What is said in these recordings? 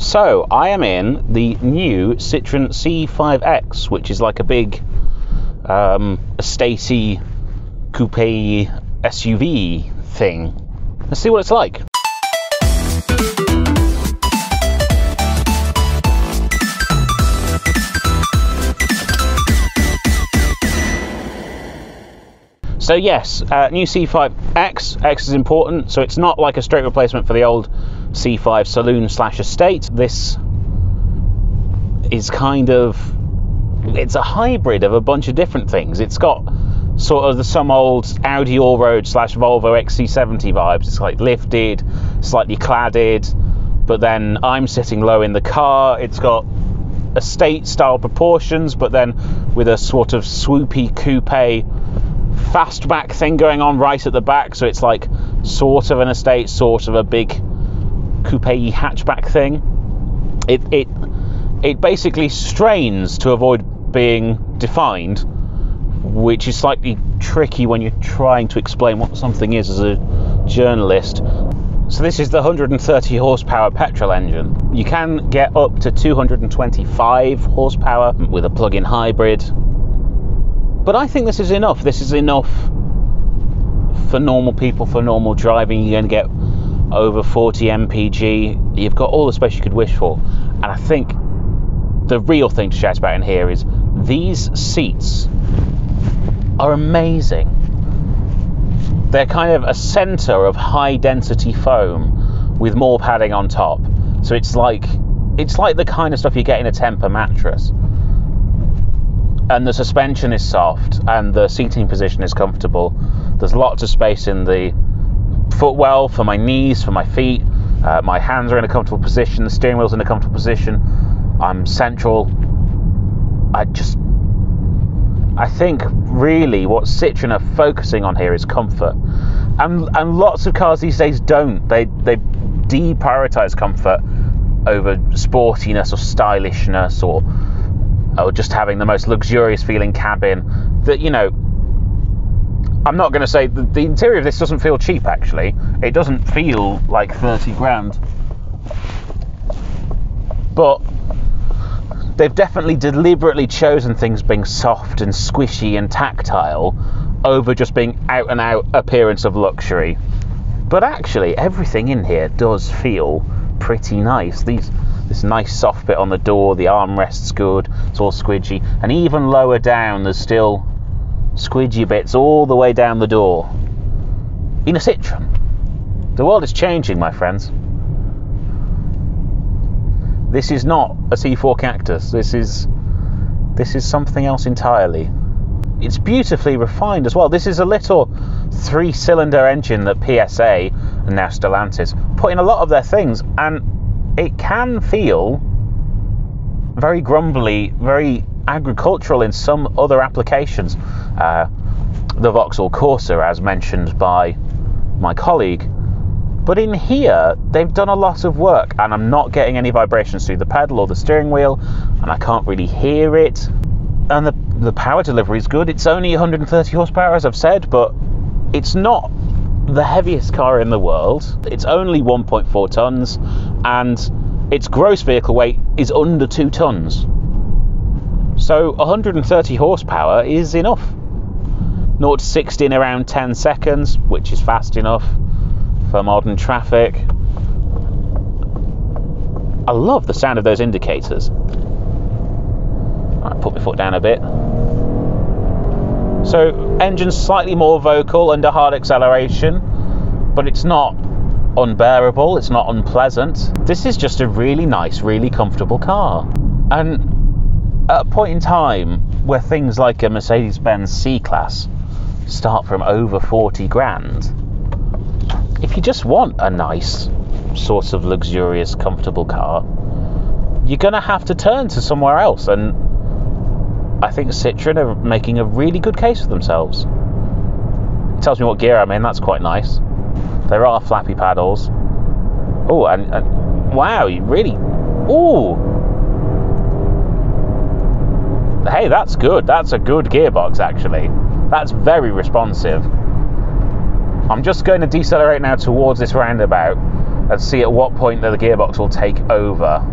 So I am in the new Citroen C5 X, which is like a big estatey coupe SUV thing. Let's see what it's like. So yes, new C5 X. X is important, so it's not like a straight replacement for the old C5 Saloon / Estate. This is kind of, it's a hybrid of a bunch of different things. It's got sort of some old Audi Allroad / Volvo XC70 vibes. It's like lifted, slightly cladded, but then I'm sitting low in the car. It's got estate style proportions, but then with a sort of swoopy coupe fastback thing going on right at the back, so it's like sort of an estate, sort of a big coupe hatchback thing. It basically strains to avoid being defined, which is slightly tricky when you're trying to explain what something is as a journalist. So this is the 130 horsepower petrol engine. You can get up to 225 horsepower with a plug-in hybrid, but I think this is enough. This is enough for normal people, for normal driving. You're going to get over 40 mpg. You've got all the space you could wish for. And I think the real thing to shout about in here is these seats are amazing. They're kind of a center of high density foam with more padding on top. So it's like the kind of stuff you get in a Tempt mattress. And the suspension is soft and the seating position is comfortable. There's lots of space in the footwell for my knees, for my feet. My hands are in a comfortable position. The steering wheel's in a comfortable position. I'm central. I think really what Citroen are focusing on here is comfort. And lots of cars these days don't. They deprioritize comfort over sportiness or stylishness or just having the most luxurious feeling cabin. That, you know, I'm not going to say the interior of this doesn't feel cheap, actually. It doesn't feel like 30 grand. But they've definitely deliberately chosen things being soft and squishy and tactile over just being out and out appearance of luxury. But actually, everything in here does feel pretty nice. This nice soft bit on the door, the armrest's good, it's all squidgy, and even lower down there's still squidgy bits all the way down the door. In a Citroen. The world is changing, my friends. This is not a C4 Cactus. This is something else entirely. It's beautifully refined as well. This is a little 3-cylinder engine that PSA and now Stellantis put in a lot of their things, and it can feel very grumbly, very agricultural in some other applications. The Vauxhall Corsa, as mentioned by my colleague. But in here, they've done a lot of work, and I'm not getting any vibrations through the pedal or the steering wheel, and I can't really hear it. And the power delivery is good. It's only 130 horsepower, as I've said, but it's not the heaviest car in the world. It's only 1.4 tons, and its gross vehicle weight is under 2 tons. So 130 horsepower is enough. 0 to 60 in around 10 seconds, which is fast enough for modern traffic. I love the sound of those indicators. Right, put my foot down a bit. So engine's slightly more vocal under hard acceleration, but it's not unbearable, it's not unpleasant. This is just a really nice, really comfortable car. And at a point in time where things like a Mercedes-Benz E-Class start from over 40 grand, if you just want a nice, sort of luxurious, comfortable car, you're going to have to turn to somewhere else. And I think Citroen are making a really good case for themselves. It tells me what gear I'm in, that's quite nice. There are flappy paddles. Oh, and wow, you really... Ooh! Hey, that's good. That's a good gearbox, actually. That's very responsive. I'm just going to decelerate now towards this roundabout and see at what point the gearbox will take over.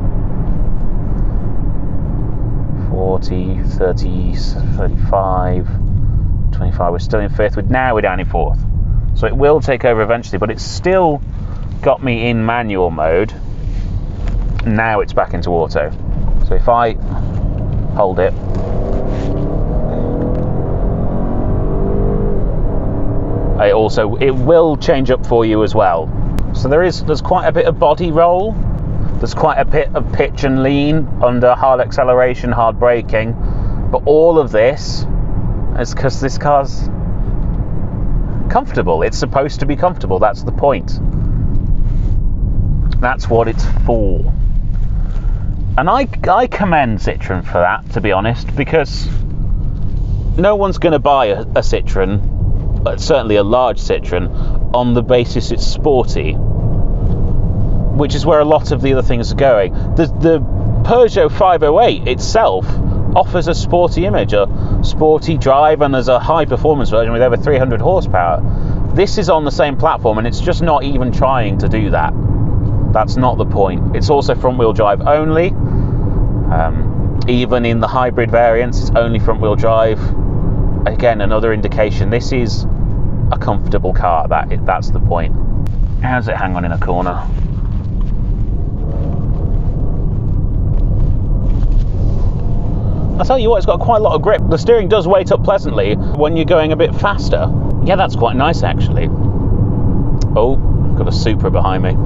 40, 30, 35, 25. We're still in 5th. Now we're down in 4th. So it will take over eventually, but it's still got me in manual mode. Now it's back into auto. So if I hold it, it will change up for you as well. So there's quite a bit of body roll. There's quite a bit of pitch and lean under hard acceleration, hard braking. But all of this is because this car's comfortable. It's supposed to be comfortable. That's the point. That's what it's for. And I commend Citroen for that, to be honest, because no one's going to buy a Citroen, but certainly a large Citroen, on the basis it's sporty, which is where a lot of the other things are going. The Peugeot 508 itself offers a sporty image, a sporty drive, and there's a high performance version with over 300 horsepower. This is on the same platform, and it's just not even trying to do that. That's not the point. It's also front wheel drive only. Even in the hybrid variants, it's only front wheel drive. Again, another indication this is a comfortable car. That's the point. How does it hang on in a corner? I'll tell you what, it's got quite a lot of grip. The steering does weight up pleasantly when you're going a bit faster. Yeah, that's quite nice actually. Oh, got a Supra behind me.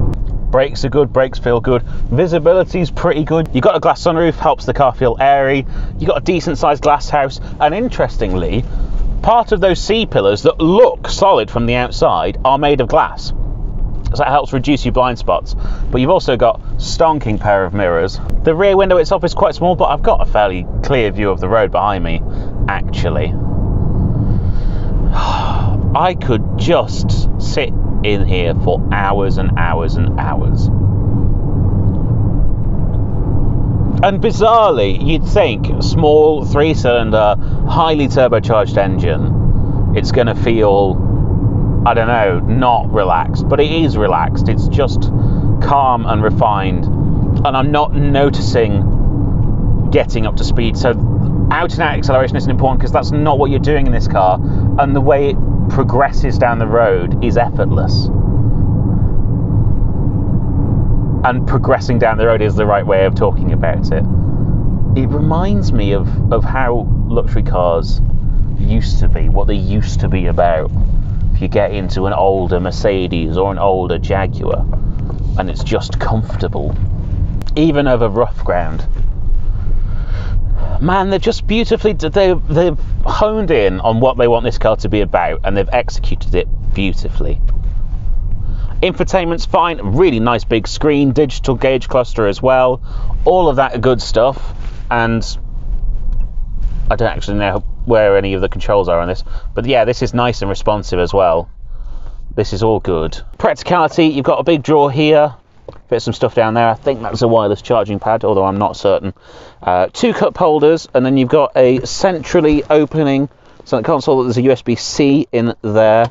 Brakes are good, brakes feel good. Visibility's pretty good. You've got a glass sunroof, helps the car feel airy. You've got a decent sized glass house. And interestingly, part of those C-pillars that look solid from the outside are made of glass. So that helps reduce your blind spots. But you've also got stonking pair of mirrors. The rear window itself is quite small, but I've got a fairly clear view of the road behind me, actually. I could just sit in here for hours and hours and hours. And bizarrely, you'd think a small 3-cylinder, highly turbocharged engine, it's going to feel, I don't know, not relaxed, but it is relaxed. It's just calm and refined, and I'm not noticing getting up to speed. So out and out acceleration isn't important because that's not what you're doing in this car, and the way it progresses down the road is effortless. And progressing down the road is the right way of talking about it. It reminds me of how luxury cars used to be, what they used to be about. If you get into an older Mercedes or an older Jaguar, and it's just comfortable, even over rough ground. Man, they've just beautifully, they've honed in on what they want this car to be about, and they've executed it beautifully. Infotainment's fine, really nice big screen, digital gauge cluster as well, all of that good stuff. And I don't actually know where any of the controls are on this, but yeah, this is nice and responsive as well. This is all good. Practicality, you've got a big drawer here, fit some stuff down there. I think that's a wireless charging pad, although I'm not certain. 2 cup holders, and then you've got a centrally opening center console. There's a USB-C in there.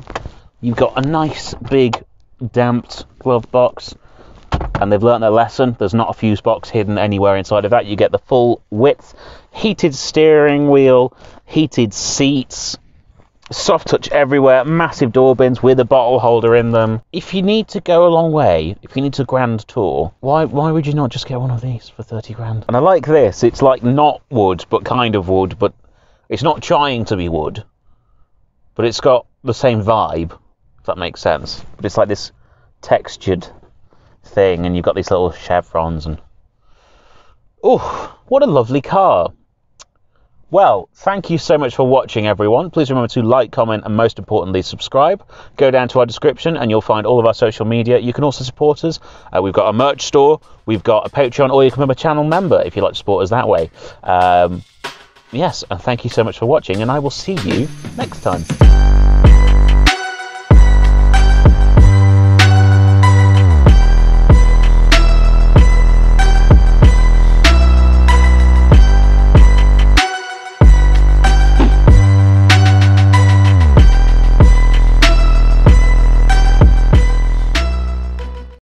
You've got a nice big damped glove box, and they've learnt their lesson. There's not a fuse box hidden anywhere inside of that. You get the full width, heated steering wheel, heated seats, soft touch everywhere, massive door bins with a bottle holder in them. If you need to go a long way, if you need to grand tour, why would you not just get one of these for 30 grand? And I like this. It's like not wood, but kind of wood, but it's not trying to be wood, but it's got the same vibe, if that makes sense. But it's like this textured thing, and you've got these little chevrons, and oh, what a lovely car. Well, thank you so much for watching, everyone. Please remember to like, comment, and most importantly, subscribe. Go down to our description and you'll find all of our social media. You can also support us. We've got a merch store, we've got a Patreon, or you can become a channel member if you'd like to support us that way. Yes, and thank you so much for watching, and I will see you next time.